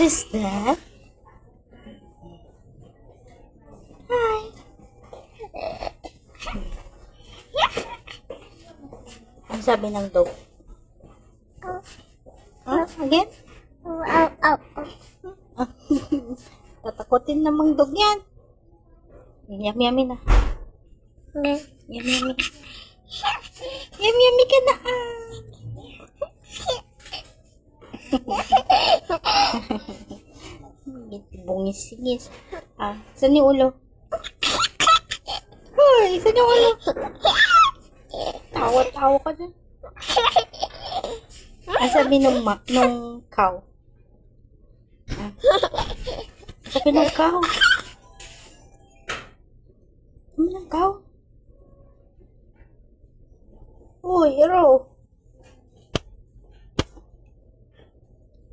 Who's that? Hi. Ang sabi ng dog? Again? Tatakotin namang dog yan. Yummy na. Yummy. Yummy ka na. Bungis-singis. Saan yung ulo? Hoy, saan yung ulo? Tawa-tawa ka dyan. Ang sabi nung cow? Sabi nung cow? Sabi nung cow? Uy, hero.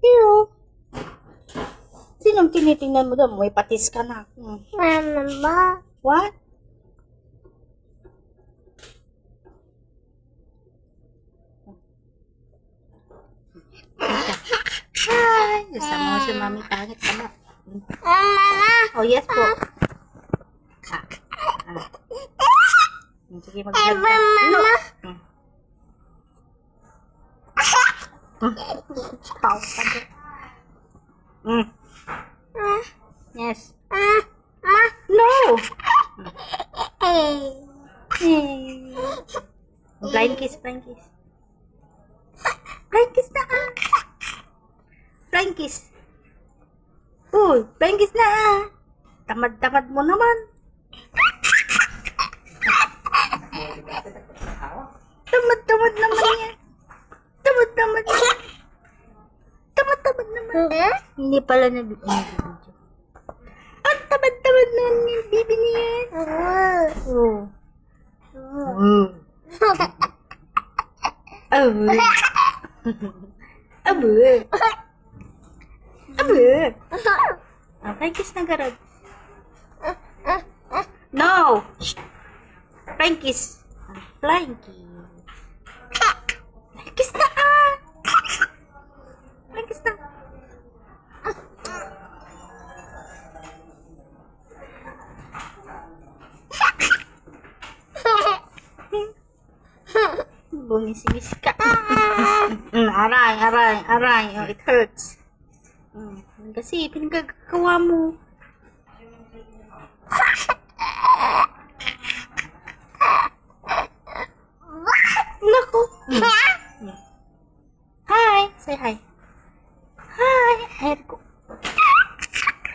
Hero. Sinong tinitingnan mo doon? May patis ka na. Mama. What? Hi! Kasama mo si Mami Pangit. Tama. Mama. Oh, yes po. Sige, mag-vlog ka. No. Pau ka doon. Yes. No! Blind kiss. Blind kiss na. Blind kiss. Uy, blind kiss na. Tamad-tamad mo naman. Tamad-tamad naman yan. Tamad-tamad naman. Tamad-tamad naman. Hindi pala nag-video. Ang tamad-tamad naman yung bibi niya. Flying kiss na garad. No! Flying kiss. Flying kiss. Flying kiss na. Flying kiss na. Bumisingis ka. Aray. Oh, it hurts. Kasi pinagagawa mo. Naku. Hi. Say hi. Hi. Ayan ko.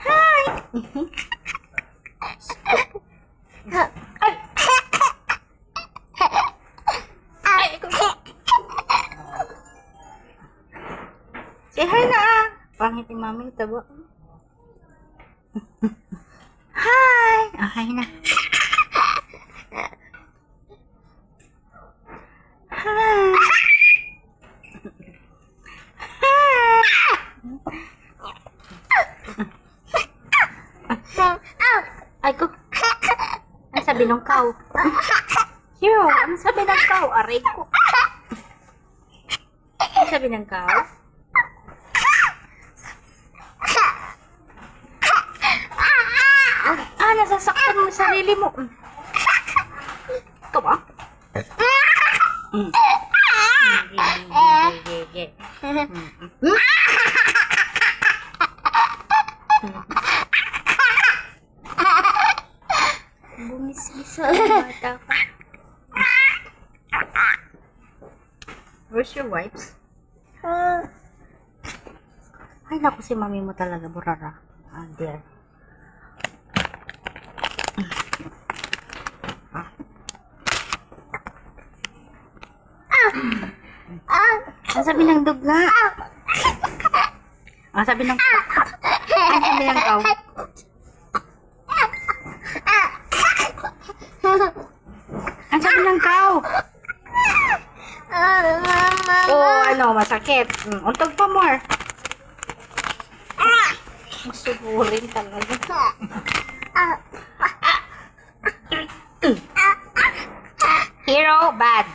Hi. Say hi na. Pangit yung mami taba. Hi. Hi na. Hi. Ay ko. Ang sabi ng cow? Hero, ang sabi ng cow? Aray ko. Ang sabi ng cow? Nasasaktan mo sarili mo. Ikaw ba? Bumis-bis ang bata ka. Where's your wipes? Ay, naku, si mami mo talaga, burara. There. Ang sabi ng dog nga. Ang sabi ng cow. Ang sabi ng cow. Ang sabi ng cow. Oh, ano, masakit. Untog pa more. Masuburin talaga. Hero, bad.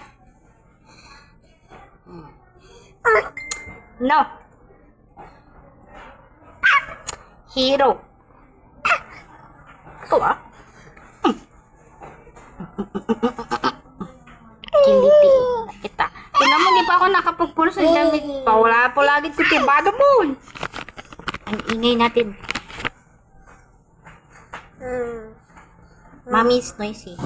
No. Hero. Ito ah. Kiliti. Kita. Tingnan mo, di pa ako nakapagpunos ng damit. Wala po lagi kutibado mo. Ang ingay natin. Mommy's noisy.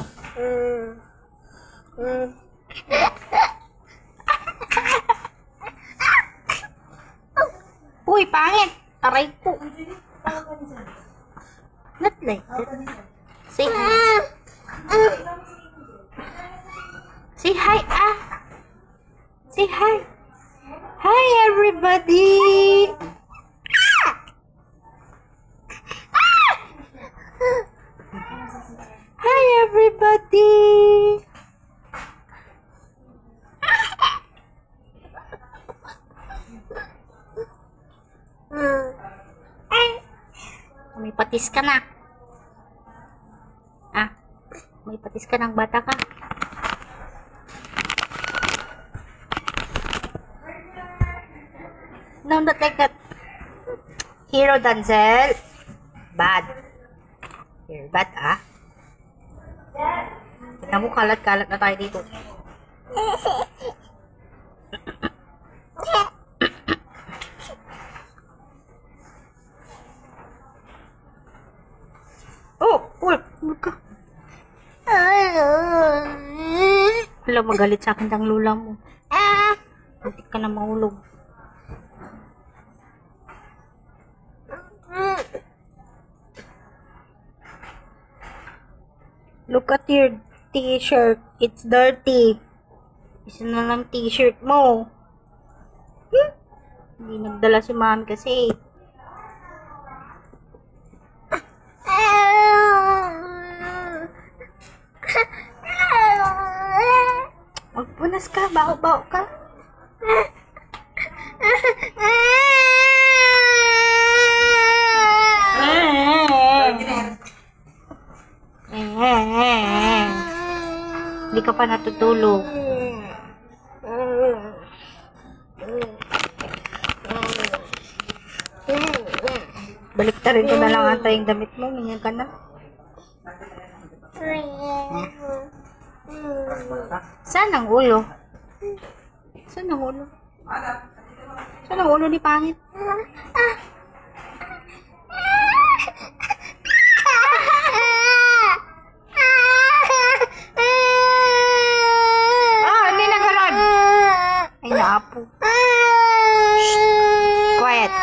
Uy, pangit. Aray ko. Not like that. Say hi. Say hi, ah. Say hi. Hi, everybody. Hi, everybody. May patis ka na. Ah, may patis ka ng bata ka. No, not like that. Hero Denzel. Bad. Here, bad ah. Tignan mo, kalat-kalat na tayo dito. Oh, Wolf, huwag ka. Wala, magalit sa akin ang lula mo. Hindi ka na mahulog. Look at your t-shirt. It's dirty. Isa na lang t-shirt mo. Hindi nagdala si mami kasi. Magpunas ka. Bao-bao ka. Hindi ka pa natutulog. Balik ta rin ko na lang ata yung damit mo. Ganyan ka na. Saan ang ulo? Saan ang ulo? Saan ang ulo ni Pangit? Hindi na ganon. Ay, naapo. Quiet.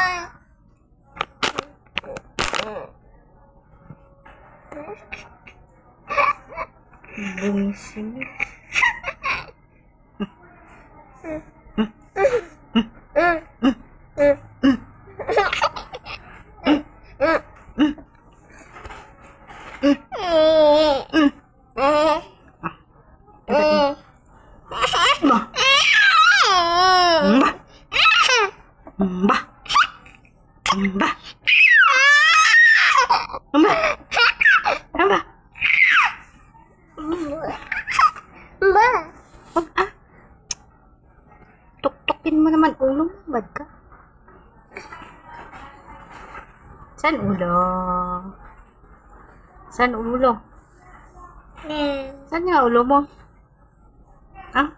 Bumisin. Tuktukin mo naman ulo mo, bad ka? Saan ulo? Saan ulo? Saan nga ulo mo? Ah?